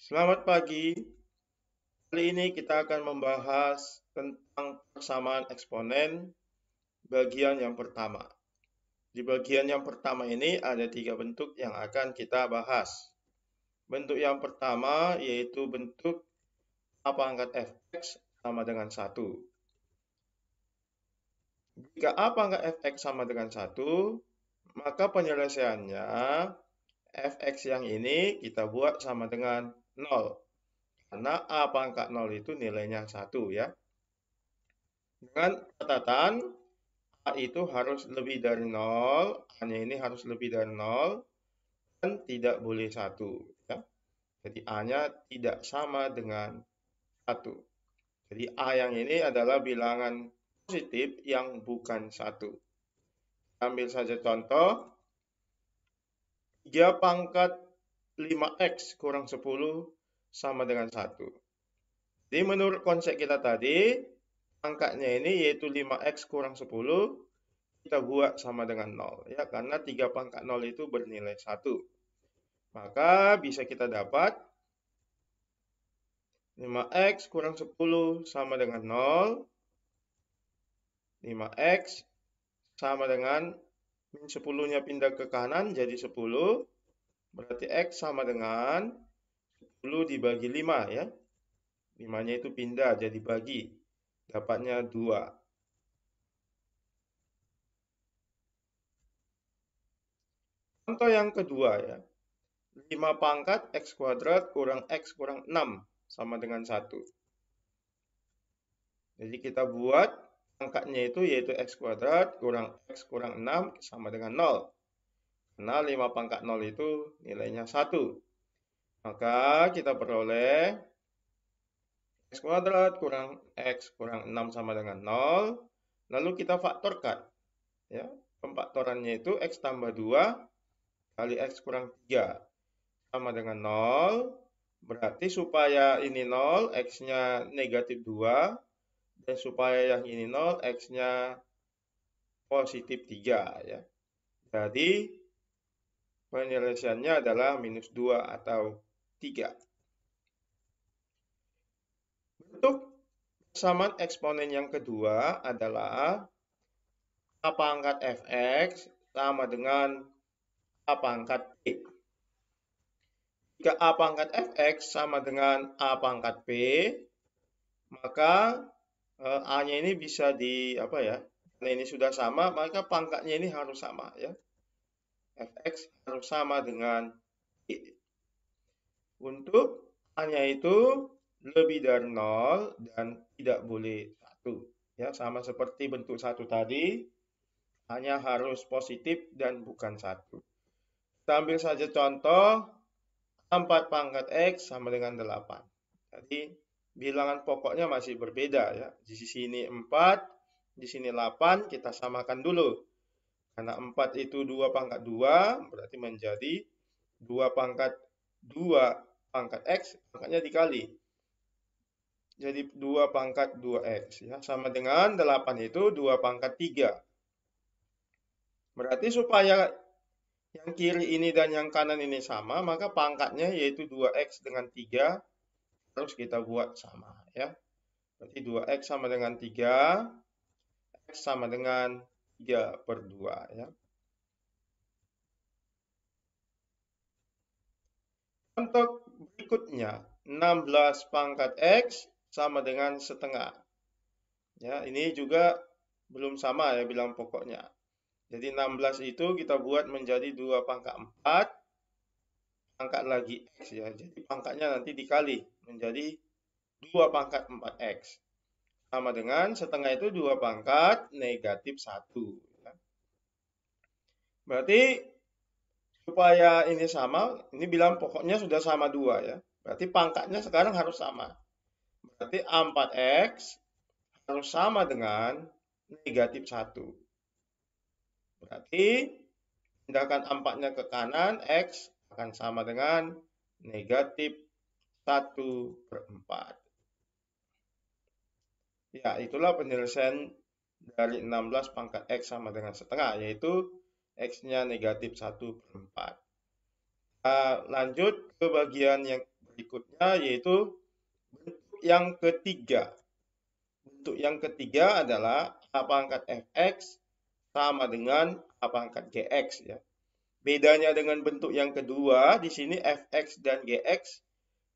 Selamat pagi. Kali ini kita akan membahas tentang persamaan eksponen bagian yang pertama. Di bagian yang pertama ini ada 3 bentuk yang akan kita bahas. Bentuk yang pertama yaitu bentuk a pangkat fx sama dengan 1. Jika a pangkat fx sama dengan 1, maka penyelesaiannya fx yang ini kita buat sama dengan 0. Karena a pangkat 0 itu nilainya 1 ya. Dengan catatan A itu harus lebih dari 0, A-nya ini harus lebih dari 0, dan tidak boleh 1. Ya. Jadi A-nya tidak sama dengan 1. Jadi A yang ini adalah bilangan positif yang bukan 1. Ambil saja contoh, 3 pangkat 5x kurang 10 sama dengan 1. Jadi menurut konsep kita tadi, angkanya ini yaitu 5x kurang 10, kita buat sama dengan 0. Ya, karena 3 pangkat 0 itu bernilai 1. Maka bisa kita dapat 5x kurang 10 sama dengan 0. 5x sama dengan 10-nya pindah ke kanan jadi 10. Berarti x sama dengan 10 dibagi 5 ya. 5-nya itu pindah jadi bagi. Dapatnya 2. Contoh yang kedua ya. 5 pangkat x kuadrat kurang x kurang 6 sama dengan 1. Jadi kita buat angkanya itu yaitu x kuadrat kurang x kurang 6 sama dengan 0. Karena 5 pangkat 0 itu nilainya 1. Maka kita peroleh x kuadrat kurang x kurang 6 sama dengan 0. Lalu kita faktorkan. Ya, pemfaktorannya itu x tambah 2 kali x kurang 3 sama dengan 0. Berarti supaya ini 0, x-nya negatif 2. Dan supaya yang ini 0, x-nya positif 3 ya. Jadi penyelesaiannya adalah minus 2 atau 3. Bentuk persamaan eksponen yang kedua adalah a pangkat fx sama dengan a pangkat p. Jika a pangkat fx sama dengan a pangkat p, maka a-nya ini bisa karena ini sudah sama, maka pangkatnya ini harus sama ya. Fx harus sama dengan p. Untuk a-nya itu lebih dari 0 dan tidak boleh 1. Ya, sama seperti bentuk 1 tadi, hanya harus positif dan bukan 1. Kita ambil saja contoh, 4 pangkat x sama dengan 8. Jadi, bilangan pokoknya masih berbeda ya. Di sini 4, di sini 8, kita samakan dulu. Karena 4 itu 2 pangkat 2, berarti menjadi 2 pangkat 2 pangkat x, pangkatnya dikali. Jadi 2 pangkat 2x ya, sama dengan 8 itu 2 pangkat 3. Berarti supaya yang kiri ini dan yang kanan ini sama, maka pangkatnya yaitu 2x dengan 3 harus kita buat sama ya. Berarti 2x sama dengan 3, x sama dengan 3/2 ya. Contoh berikutnya, 16 pangkat x sama dengan setengah. Ya, ini juga belum sama ya bilang pokoknya. Jadi 16 itu kita buat menjadi 2 pangkat 4, angkat lagi x ya. Jadi pangkatnya nanti dikali menjadi 2 pangkat 4x. Sama dengan setengah itu 2 pangkat negatif 1. Ya. Berarti supaya ini sama, ini bilang pokoknya sudah sama 2 ya. Berarti pangkatnya sekarang harus sama. Berarti A4x harus sama dengan negatif 1. Berarti pindahkan 4-nya ke kanan, x akan sama dengan negatif 1/4. Ya, itulah penyelesaian dari 16 pangkat x sama dengan setengah, yaitu x-nya negatif 1/4. Lanjut ke bagian yang berikutnya yaitu bentuk yang ketiga. Bentuk yang ketiga adalah A pangkat fx sama dengan A pangkat gx ya. Bedanya dengan bentuk yang kedua, di sini fx dan gx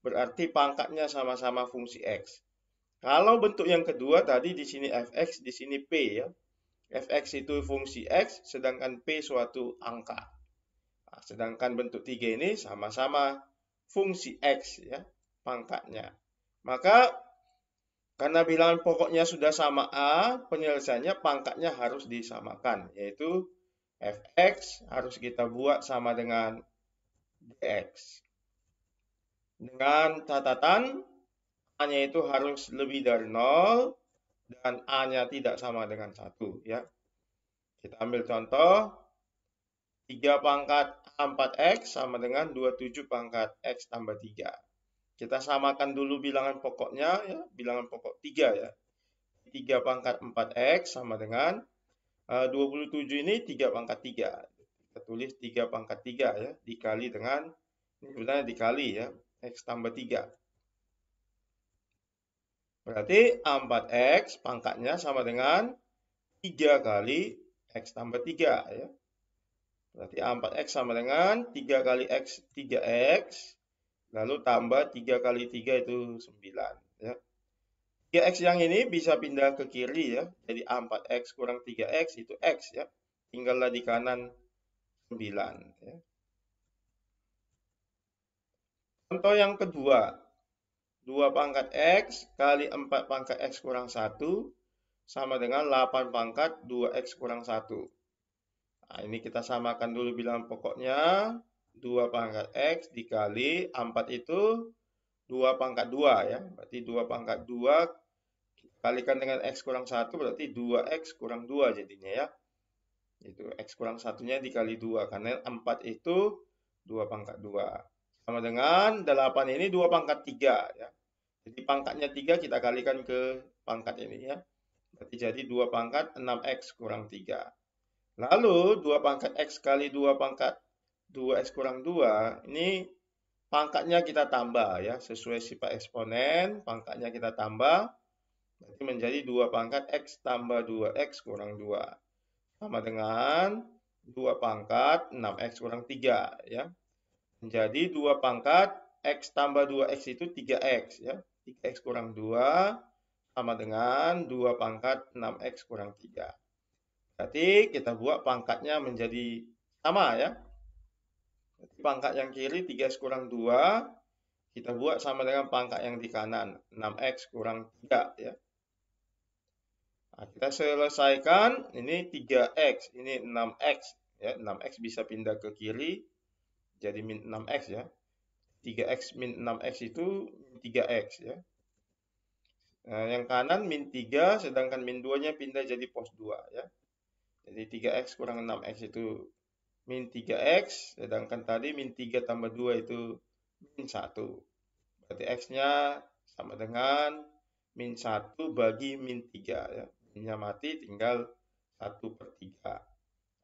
berarti pangkatnya sama-sama fungsi x. Kalau bentuk yang kedua tadi di sini fx, di sini p ya. Fx itu fungsi x, sedangkan p suatu angka. Nah, sedangkan bentuk 3 ini sama-sama fungsi x ya, pangkatnya. Maka karena bilangan pokoknya sudah sama A, penyelesaiannya pangkatnya harus disamakan, yaitu fx harus kita buat sama dengan gx. Dengan catatan A-nya itu harus lebih dari 0 dan A-nya tidak sama dengan 1 ya. Kita ambil contoh 3 pangkat A4X sama dengan 27 pangkat X tambah 3. Kita samakan dulu bilangan pokoknya ya, bilangan pokok 3 ya. 3 pangkat 4X sama dengan 27 ini 3 pangkat 3. Kita tulis 3 pangkat 3 ya, dikali dengan, ini sebenarnya dikali ya, X tambah 3. Berarti A4X pangkatnya sama dengan 3 kali X tambah 3 ya. Berarti A4X sama dengan 3 kali X 3X, lalu tambah 3 kali 3 itu 9 ya. 3X yang ini bisa pindah ke kiri ya, jadi A4X kurang 3X itu X ya. Tinggallah di kanan 9 ya. Contoh yang kedua, 2 pangkat X kali 4 pangkat X kurang 1 sama dengan 8 pangkat 2X kurang 1. Nah, ini kita samakan dulu bilangan pokoknya. 2 pangkat X dikali 4 itu 2 pangkat 2 ya. Berarti 2 pangkat 2 kalikan dengan X kurang 1 berarti 2X kurang 2 jadinya ya. Itu X kurang 1-nya dikali 2. Karena 4 itu 2 pangkat 2. Sama dengan 8 ini 2 pangkat 3 ya. Jadi pangkatnya 3 kita kalikan ke pangkat ini ya. Berarti jadi 2 pangkat 6X kurang 3. Lalu 2 pangkat X kali 2 pangkat 2X kurang 2, ini pangkatnya kita tambah ya. Sesuai sifat eksponen, pangkatnya kita tambah. Berarti menjadi 2 pangkat X tambah 2X kurang 2. Sama dengan 2 pangkat 6X kurang 3 ya. Menjadi 2 pangkat X tambah 2X itu 3X ya. 3X kurang 2 sama dengan 2 pangkat 6X kurang 3. Berarti kita buat pangkatnya menjadi sama ya. Berarti pangkat yang kiri 3X kurang 2, kita buat sama dengan pangkat yang di kanan 6X kurang 3 ya. Nah, kita selesaikan, ini 3X, ini 6X ya. 6X bisa pindah ke kiri jadi min 6X ya. 3X min 6X itu 3X ya. Nah, yang kanan min 3, sedangkan min 2-nya pindah jadi pos 2 ya. Jadi 3X kurang 6X itu min 3X, sedangkan tadi min 3 tambah 2 itu min 1. Berarti X-nya sama dengan min 1 bagi min 3 ya. Minnya mati tinggal 1/3.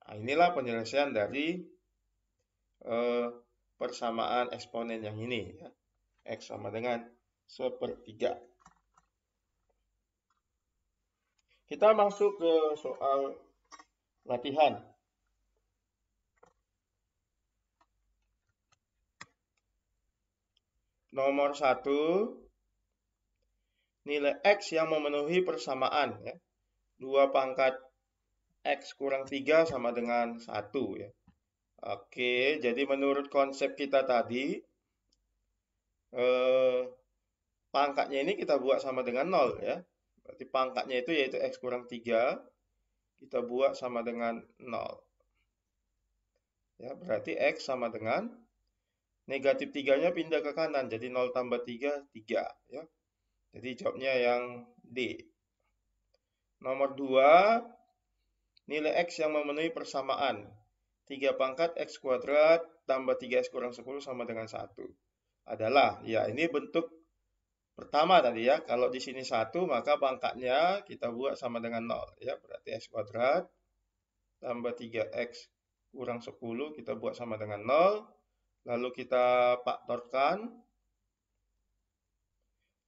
Nah, inilah penyelesaian dari persamaan eksponen yang ini ya. X sama dengan 1/3. Kita masuk ke soal latihan. Nomor 1, nilai X yang memenuhi persamaan ya. 2 pangkat X kurang 3 sama dengan 1 ya. Oke, jadi menurut konsep kita tadi, pangkatnya ini kita buat sama dengan 0 ya. Berarti pangkatnya itu yaitu X kurang 3, kita buat sama dengan 0. Ya, berarti X sama dengan negatif 3-nya pindah ke kanan, jadi 0 tambah 3, 3 ya. Jadi jawabnya yang D. Nomor 2, nilai X yang memenuhi persamaan 3 pangkat X kuadrat tambah 3X kurang 10 sama dengan 1 adalah, ya ini bentuk pertama tadi ya. Kalau di sini 1 maka pangkatnya kita buat sama dengan 0 ya. Berarti X kuadrat tambah 3X kurang 10 kita buat sama dengan 0. Lalu kita faktorkan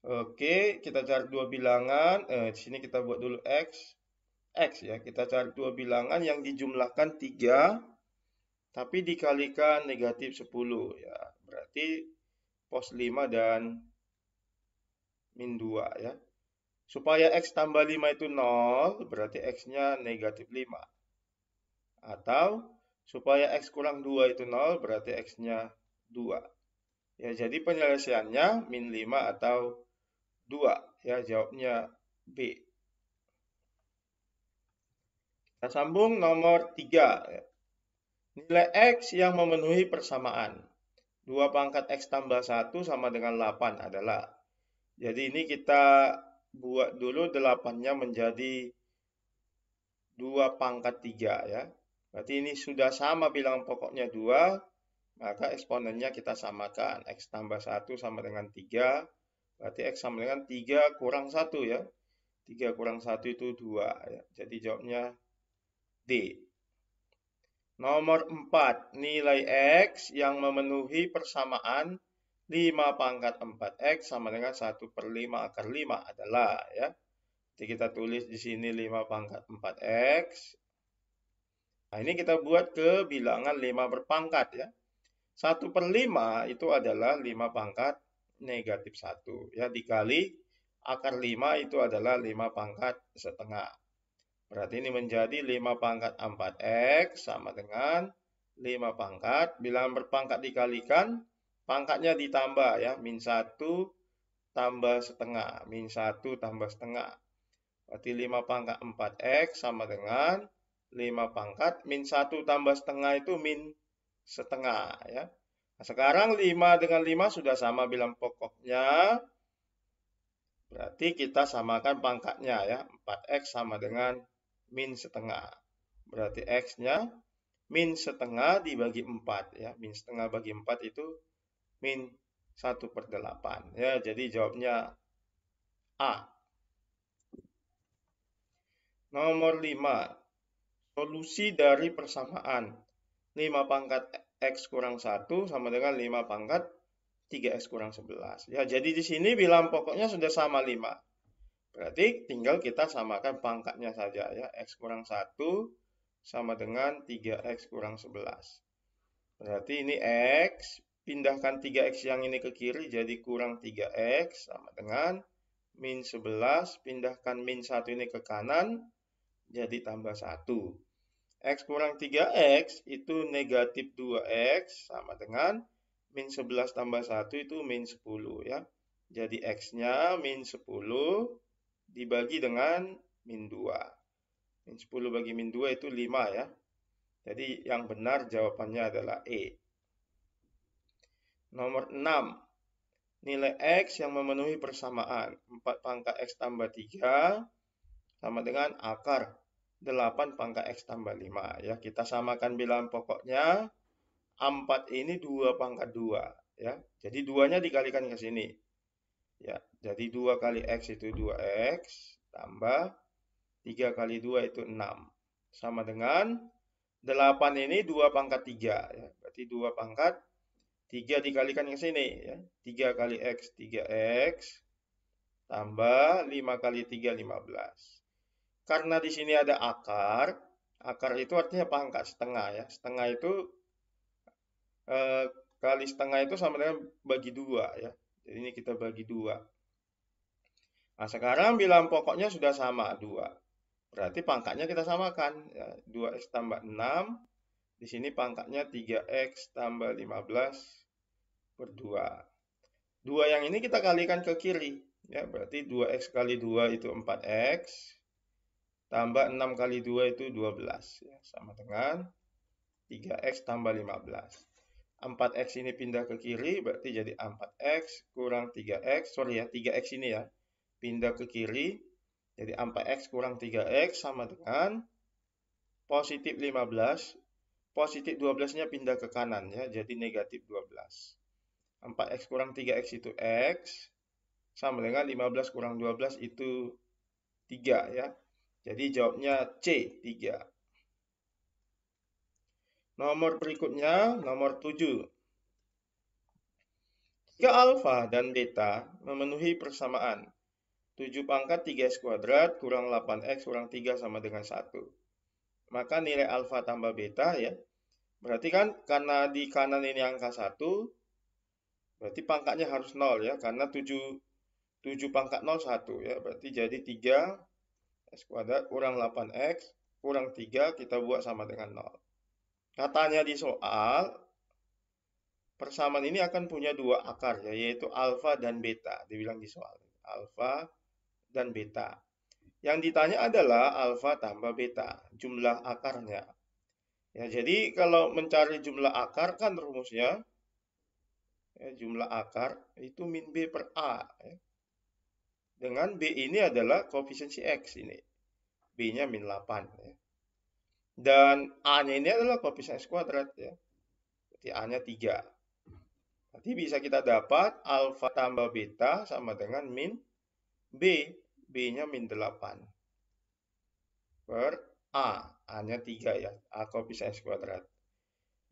Oke, kita cari dua bilangan. Di sini kita buat dulu X ya. Kita cari dua bilangan yang dijumlahkan 3, tapi dikalikan negatif 10 ya. Berarti pos 5 dan min 2 ya. Supaya X tambah 5 itu 0, berarti X-nya negatif 5. Atau supaya X kurang 2 itu 0, berarti X-nya 2. Ya, jadi penyelesaiannya min 5 atau 2. Ya, jawabnya B. Kita sambung nomor 3. Nilai X yang memenuhi persamaan. 2 pangkat X tambah 1 sama dengan 8 adalah. Jadi ini kita buat dulu 8-nya menjadi 2 pangkat 3 ya. Berarti ini sudah sama bilangan pokoknya 2, maka eksponennya kita samakan. X tambah 1 sama dengan 3, berarti X sama dengan 3 kurang 1 ya. 3 kurang 1 itu 2 ya. Jadi jawabnya D. Nomor 4, nilai X yang memenuhi persamaan 5 pangkat 4X sama dengan 1/5 akar 5 adalah ya. Jadi kita tulis di sini 5 pangkat 4X. Nah, ini kita buat ke bilangan 5 berpangkat ya. 1/5 itu adalah 5 pangkat negatif 1 ya, dikali akar 5 itu adalah 5 pangkat setengah. Berarti ini menjadi 5 pangkat 4X sama dengan 5 pangkat. Bilangan berpangkat dikalikan, pangkatnya ditambah ya. Min 1 tambah setengah. Min 1 tambah setengah. Berarti 5 pangkat 4X sama dengan 5 pangkat. Min 1 tambah setengah itu min setengah ya. Nah, sekarang 5 dengan 5 sudah sama bilangan pokoknya. Berarti kita samakan pangkatnya ya. 4X sama dengan min setengah. Berarti X-nya min setengah dibagi 4 ya. Min setengah bagi 4 itu min 1/8 ya. Jadi jawabnya A. Nomor 5. Solusi dari persamaan 5 pangkat X kurang 1 sama dengan 5 pangkat 3X kurang 11 ya. Jadi di sini bilangan pokoknya sudah sama 5. Berarti tinggal kita samakan pangkatnya saja ya. X kurang 1 sama dengan 3X kurang 11. Berarti ini X, pindahkan 3X yang ini ke kiri jadi kurang 3X sama dengan min 11, pindahkan min 1 ini ke kanan jadi tambah 1. X kurang 3X itu negatif 2X sama dengan min 11 tambah 1 itu min 10 ya. Jadi X-nya min 10 dibagi dengan min 2. Min 10 bagi min 2 itu 5 ya. Jadi yang benar jawabannya adalah E. Nomor 6. Nilai X yang memenuhi persamaan 4 pangkat X tambah 3 sama dengan akar 8 pangkat X tambah 5 ya. Kita samakan bilangan pokoknya. 4 ini 2 pangkat 2 ya. Jadi 2-nya dikalikan ke sini. Ya, jadi 2 kali X itu 2X tambah 3 kali 2 itu 6. Sama dengan 8 ini 2 pangkat 3 ya. Berarti 2 pangkat 3 dikalikan ke sini ya. 3 kali X 3X tambah 5 kali 3 15. Karena di sini ada akar, akar itu artinya pangkat setengah ya. Setengah itu kali setengah itu sama dengan bagi 2 ya. Jadi ini kita bagi 2. Nah, sekarang bilangan pokoknya sudah sama 2. Berarti pangkatnya kita samakan ya. 2X tambah 6. Di sini pangkatnya 3X tambah 15 per 2. 2 yang ini kita kalikan ke kiri ya. Berarti 2X kali 2 itu 4X tambah 6 kali 2 itu 12 ya. Sama dengan 3X tambah 15. 4X ini pindah ke kiri, berarti jadi 4X kurang 3X, sorry ya, 3X ini ya, pindah ke kiri, jadi 4X kurang 3X sama dengan positif 15, positif 12-nya pindah ke kanan ya, jadi negatif 12. 4X kurang 3X itu X, sama dengan 15 kurang 12 itu 3 ya. Jadi jawabnya C, 3. Nomor berikutnya, nomor 7. Jika alfa dan beta memenuhi persamaan 7 pangkat 3x kuadrat kurang 8x kurang 3 sama dengan 1. Maka nilai alfa tambah beta ya. Berarti kan karena di kanan ini angka 1, berarti pangkatnya harus 0 ya. Karena 7 pangkat 0 1 ya. Berarti jadi 3x kuadrat kurang 8x kurang 3 kita buat sama dengan 0. Katanya di soal, persamaan ini akan punya dua akar ya, yaitu alfa dan beta. Dibilang di soal, alfa dan beta. Yang ditanya adalah alfa tambah beta, jumlah akarnya. Ya, jadi kalau mencari jumlah akar kan rumusnya ya, jumlah akar itu min B per A. Ya. Dengan B ini adalah koefisiensi X ini. B-nya min 8. Ya. Dan A-nya ini adalah koefisien X kuadrat. Ya. Berarti A-nya 3. Nanti bisa kita dapat alfa tambah beta sama dengan min B. B-nya min 8. Per A. A-nya 3 ya. A koefisien X kuadrat.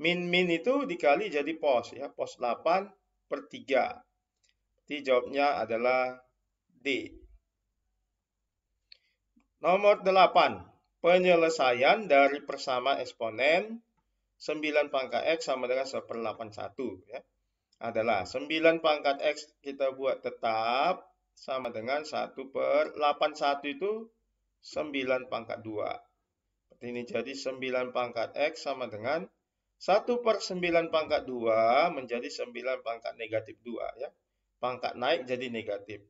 Min itu dikali jadi pos ya. Pos 8 per 3. Jadi jawabnya adalah D. Nomor 8. Penyelesaian dari persamaan eksponen 9 pangkat X sama dengan 1/81 ya. Adalah 9 pangkat X kita buat tetap sama dengan 1/81 itu 9 pangkat 2. Ini jadi 9 pangkat X sama dengan 1/9 pangkat 2 menjadi 9 pangkat negatif 2 ya. Pangkat naik jadi negatif.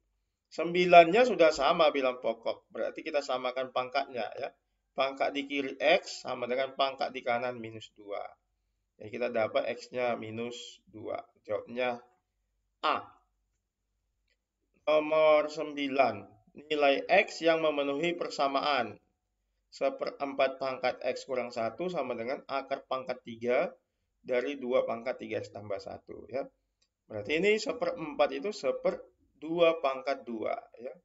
9-nya sudah sama bilang pokok. Berarti kita samakan pangkatnya ya. Pangkat di kiri X sama dengan pangkat di kanan minus 2. Jadi kita dapat X-nya minus 2. Jawabnya A. Nomor 9. Nilai X yang memenuhi persamaan 1/4 pangkat X kurang 1 sama dengan akar pangkat 3 dari 2 pangkat 3X tambah 1. Ya. Berarti ini 1/4 itu 1/2 pangkat 2. Ya.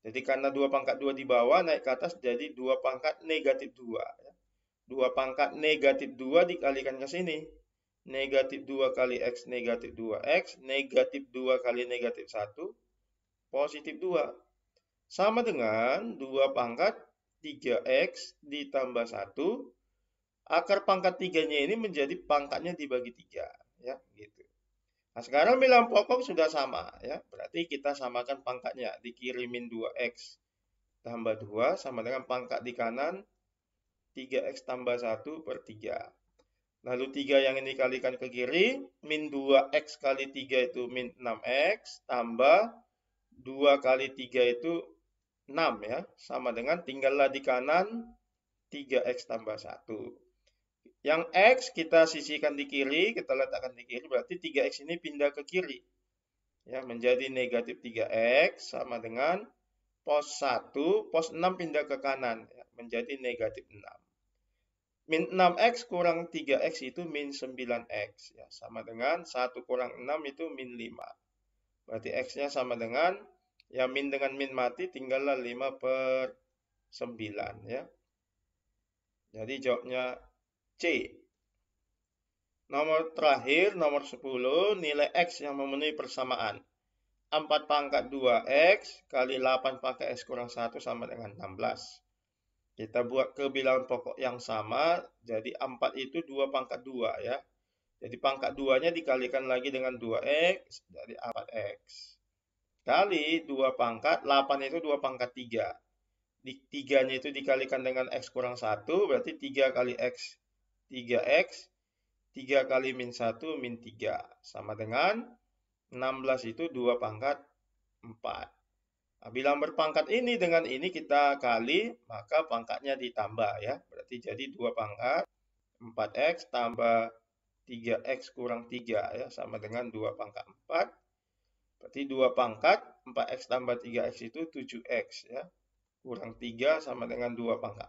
Jadi karena 2 pangkat 2 di bawah naik ke atas jadi 2 pangkat negatif 2. Ya. 2 pangkat negatif 2 dikalikan ke sini. Negatif 2 kali X negatif 2X. Negatif 2 kali negatif 1. Positif 2. Sama dengan 2 pangkat 3X ditambah 1. Akar pangkat 3-nya ini menjadi pangkatnya dibagi 3. Ya, gitu. Nah, sekarang bilang pokok sudah sama. Ya, berarti kita samakan pangkatnya. Di kiri min 2X tambah 2 sama dengan pangkat di kanan 3X tambah 1 per 3. Lalu 3 yang ini dikalikan ke kiri. Min 2X kali 3 itu min 6X. Tambah 2 kali 3 itu 6 ya. Sama dengan tinggallah di kanan 3X tambah 1. Yang X kita sisihkan di kiri, kita letakkan di kiri, berarti 3X ini pindah ke kiri. Ya, menjadi negatif 3X sama dengan pos 1, pos 6 pindah ke kanan, ya, menjadi negatif 6. Min 6X kurang 3X itu min 9X. Ya, sama dengan 1 kurang 6 itu min 5. Berarti X-nya sama dengan, ya min dengan min mati, tinggallah 5/9. Ya. Jadi jawabnya C. Nomor terakhir, nomor 10, nilai X yang memenuhi persamaan. 4 pangkat 2X kali 8 pangkat X kurang 1 sama dengan 16. Kita buat kebilangan pokok yang sama, jadi 4 itu 2 pangkat 2 ya. Jadi pangkat 2-nya dikalikan lagi dengan 2X, jadi 4X. Kali 2 pangkat, 8 itu 2 pangkat 3. 3-nya itu dikalikan dengan X kurang 1, berarti 3 kali X, 3X. 3 kali min 1 min 3. Sama dengan 16 itu 2 pangkat 4. Nah, bilang berpangkat ini dengan ini kita kali, maka pangkatnya ditambah ya. Berarti jadi 2 pangkat 4X tambah 3X kurang 3 ya. Sama dengan 2 pangkat 4. Berarti 2 pangkat 4X tambah 3X itu 7X ya. Kurang 3 sama dengan 2 pangkat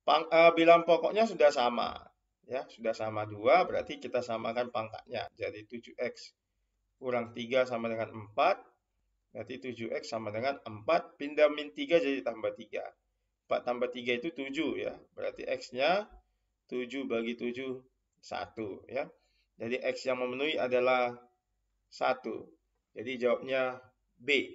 4. Bilang pokoknya sudah sama. Ya, sudah sama 2, berarti kita samakan pangkatnya. Jadi 7X kurang 3 sama dengan 4. Berarti 7X sama dengan 4. Pindah min 3 jadi tambah 3. 4 tambah 3 itu 7 ya. Berarti X-nya 7 bagi 7, 1 ya. Jadi X yang memenuhi adalah 1. Jadi jawabnya B.